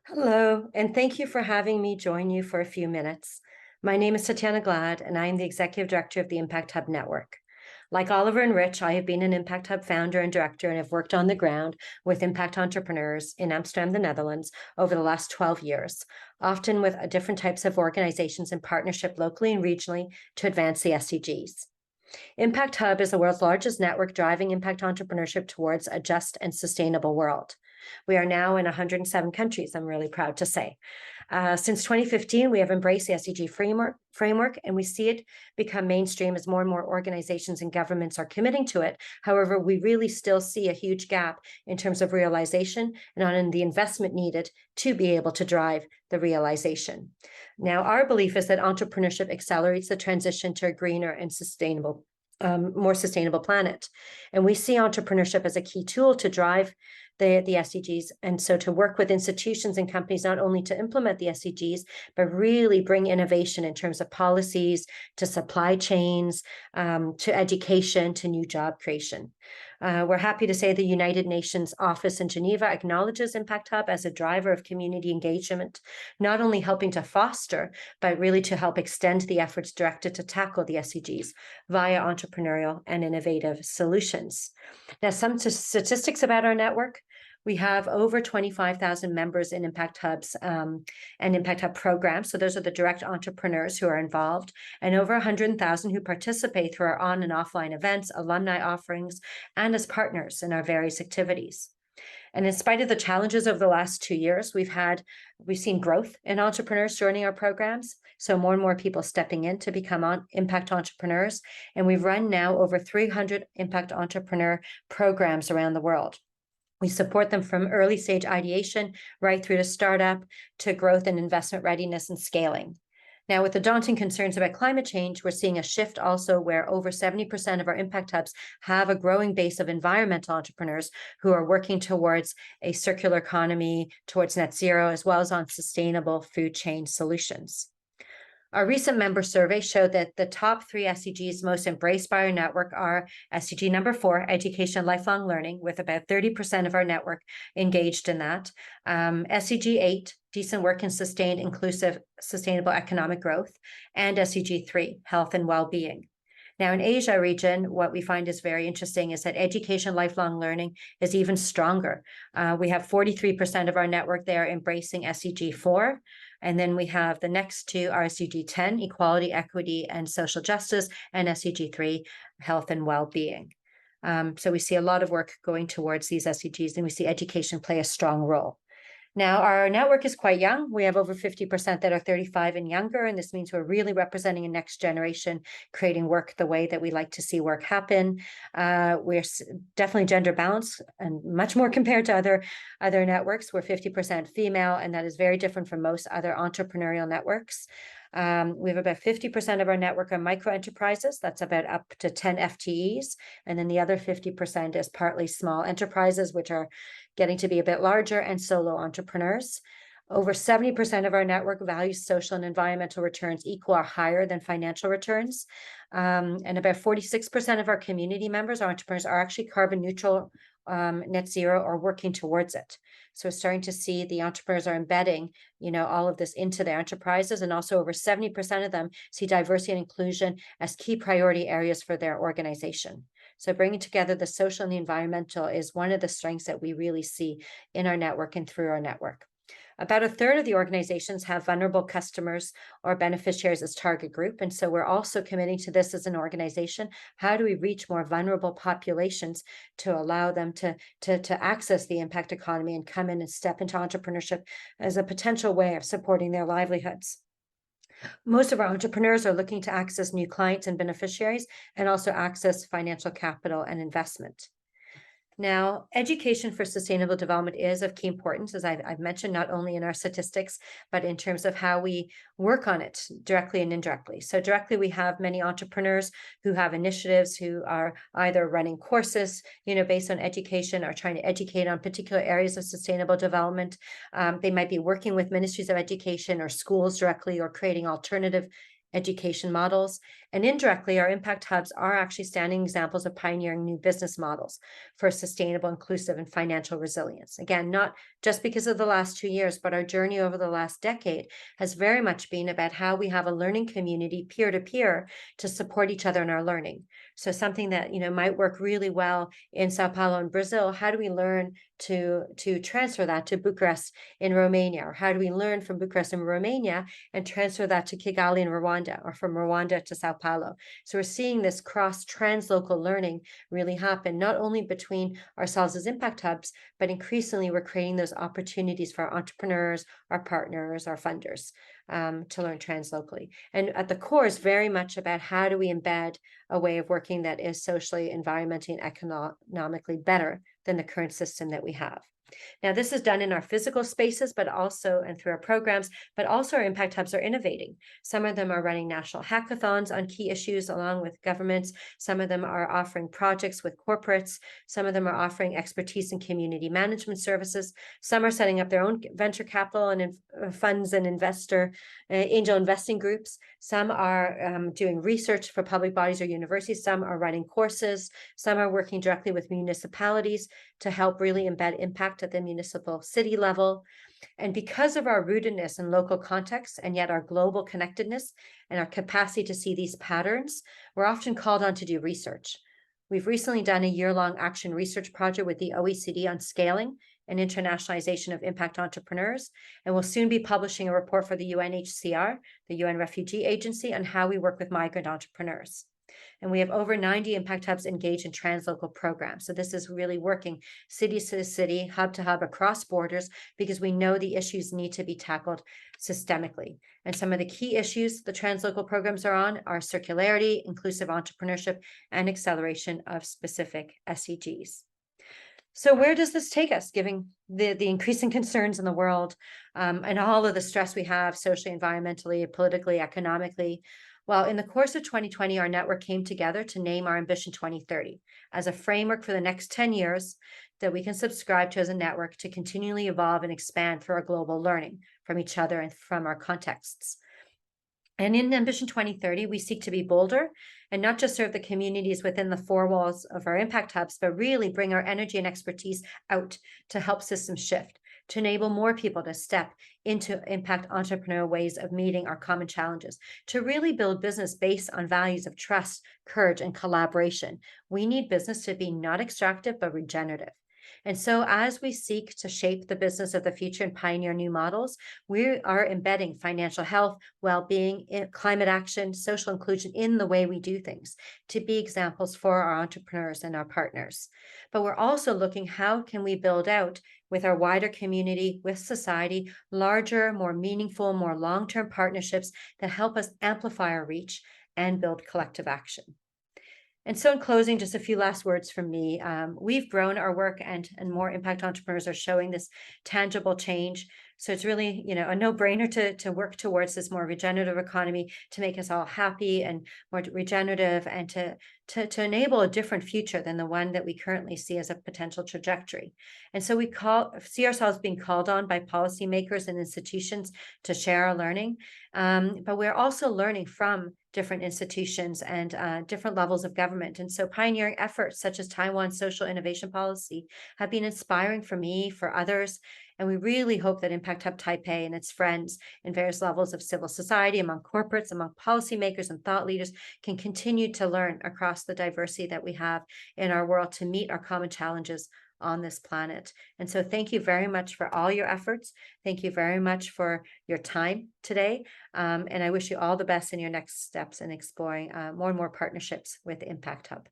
Hello, and thank you for having me join you for a few minutes. My name is Tatiana Glad, and I am the Executive Director of the Impact Hub Network. Like Oliver and Rich, I have been an Impact Hub founder and director and have worked on the ground with impact entrepreneurs in Amsterdam, the Netherlands, over the last 12 years, often with different types of organizations in partnership locally and regionally to advance the SDGs. Impact Hub is the world's largest network driving impact entrepreneurship towards a just and sustainable world. We are now in 107 countries, I'm really proud to say. Since 2015, we have embraced the SDG framework, and we see it become mainstream as more and more organizations and governments are committing to it. However, we really still see a huge gap in terms of realization and on the investment needed to be able to drive the realization. Now, our belief is that entrepreneurship accelerates the transition to a greener and sustainable more sustainable planet. And we see entrepreneurship as a key tool to drive the SDGs. And so to work with institutions and companies, not only to implement the SDGs, but really bring innovation in terms of policies, to supply chains, to education, to new job creation. We're happy to say the United Nations office in Geneva acknowledges Impact Hub as a driver of community engagement, not only helping to foster, but really to help extend the efforts directed to tackle the SDGs via entrepreneurial and innovative solutions. Now, some statistics about our network. We have over 25,000 members in Impact Hubs and Impact Hub programs. So those are the direct entrepreneurs who are involved, and over 100,000 who participate through our on and offline events, alumni offerings, and as partners in our various activities. And in spite of the challenges of the last 2 years, we've seen growth in entrepreneurs joining our programs. So more and more people stepping in to become impact entrepreneurs. And we've run now over 300 impact entrepreneur programs around the world. We support them from early stage ideation right through to startup to growth and investment readiness and scaling. Now, with the daunting concerns about climate change, we're seeing a shift also where over 70% of our impact hubs have a growing base of environmental entrepreneurs who are working towards a circular economy, towards net zero, as well as on sustainable food chain solutions. Our recent member survey showed that the top 3 SDGs most embraced by our network are SDG number 4, education and lifelong learning, with about 30% of our network engaged in that. SDG 8, decent work and sustained, inclusive, sustainable economic growth, and SDG 3, health and well-being. Now, in Asia region, what we find is very interesting is that education, lifelong learning is even stronger. We have 43% of our network there embracing SDG 4. And then we have the next 2 are SDG 10, equality, equity, and social justice, and SDG 3, health and well-being. So we see a lot of work going towards these SDGs, and we see education play a strong role. Now, our network is quite young. We have over 50% that are 35 and younger, and this means we're really representing a next generation, creating work the way that we like to see work happen. We're definitely gender balanced and much more compared to other networks. We're 50% female, and that is very different from most other entrepreneurial networks. We have about 50% of our network are micro enterprises. That's about up to 10 FTEs. And then the other 50% is partly small enterprises, which are getting to be a bit larger, and solo entrepreneurs. Over 70% of our network values social and environmental returns equal or higher than financial returns. And about 46% of our community members, our entrepreneurs, are actually carbon neutral, net zero, or working towards it. So we're starting to see the entrepreneurs are embedding, all of this into their enterprises, and also over 70% of them see diversity and inclusion as key priority areas for their organization. So bringing together the social and the environmental is one of the strengths that we really see in our network and through our network. About a third of the organizations have vulnerable customers or beneficiaries as target group. And so we're also committing to this as an organization. How do we reach more vulnerable populations to allow them to access the impact economy and come in and step into entrepreneurship as a potential way of supporting their livelihoods? Most of our entrepreneurs are looking to access new clients and beneficiaries, and also access financial capital and investment. Now, education for sustainable development is of key importance, as I've mentioned, not only in our statistics, but in terms of how we work on it directly and indirectly. So directly, we have many entrepreneurs who have initiatives, who are either running courses, based on education, or trying to educate on particular areas of sustainable development. They might be working with ministries of education or schools directly, or creating alternative education models, and indirectly, our impact hubs are actually standing examples of pioneering new business models for sustainable, inclusive, and financial resilience. Again, not just because of the last 2 years, but our journey over the last decade has very much been about how we have a learning community peer-to-peer to support each other in our learning. So something that might work really well in Sao Paulo in Brazil, how do we learn to transfer that to Bucharest in Romania? Or how do we learn from Bucharest in Romania and transfer that to Kigali in Rwanda, or from Rwanda to Sao Paulo? So we're seeing this cross-translocal learning really happen, not only between ourselves as impact hubs, but increasingly we're creating those opportunities for our entrepreneurs, our partners, our funders to learn translocally. And at the core is very much about how do we embed a way of working that is socially, environmentally, and economically better than the current system that we have. Now, this is done in our physical spaces, but also, and through our programs, but also our impact hubs are innovating. Some of them are running national hackathons on key issues along with governments. Some of them are offering projects with corporates. Some of them are offering expertise in community management services. Some are setting up their own venture capital and funds and angel investing groups. Some are doing research for public bodies or universities. Some are running courses. Some are working directly with municipalities to help really embed impact at the municipal city level. And because of our rootedness in local context, and yet our global connectedness and our capacity to see these patterns, we're often called on to do research. We've recently done a year-long action research project with the OECD on scaling and internationalization of impact entrepreneurs, and we'll soon be publishing a report for the UNHCR, the UN Refugee Agency, on how we work with migrant entrepreneurs. And we have over 90 impact hubs engaged in translocal programs. So this is really working city to city, hub to hub, across borders, because we know the issues need to be tackled systemically. And some of the key issues the translocal programs are on are circularity, inclusive entrepreneurship, and acceleration of specific SDGs. So where does this take us, given the increasing concerns in the world and all of the stress we have socially, environmentally, politically, economically? Well, in the course of 2020, our network came together to name our Ambition 2030 as a framework for the next 10 years that we can subscribe to as a network to continually evolve and expand through our global learning from each other and from our contexts. And in Ambition 2030, we seek to be bolder and not just serve the communities within the four walls of our impact hubs, but really bring our energy and expertise out to help systems shift, to enable more people to step into impact entrepreneurial ways of meeting our common challenges, to really build business based on values of trust, courage, and collaboration. We need business to be not extractive, but regenerative. And so as we seek to shape the business of the future and pioneer new models, we are embedding financial health, well-being, climate action, social inclusion in the way we do things to be examples for our entrepreneurs and our partners. But we're also looking, how can we build out with our wider community, with society, larger, more meaningful, more long-term partnerships that help us amplify our reach and build collective action. And so in closing, just a few last words from me. We've grown our work and more impact entrepreneurs are showing this tangible change. So it's really, a no-brainer to work towards this more regenerative economy, to make us all happy and more regenerative, and to enable a different future than the one that we currently see as a potential trajectory. And so we see ourselves being called on by policymakers and institutions to share our learning, but we're also learning from different institutions and different levels of government. And so pioneering efforts such as Taiwan's social innovation policy have been inspiring for me, for others. And we really hope that Impact Hub Taipei and its friends in various levels of civil society, among corporates, among policymakers and thought leaders, can continue to learn across the diversity that we have in our world to meet our common challenges on this planet. And so thank you very much for all your efforts. Thank you very much for your time today. And I wish you all the best in your next steps in exploring more and more partnerships with Impact Hub.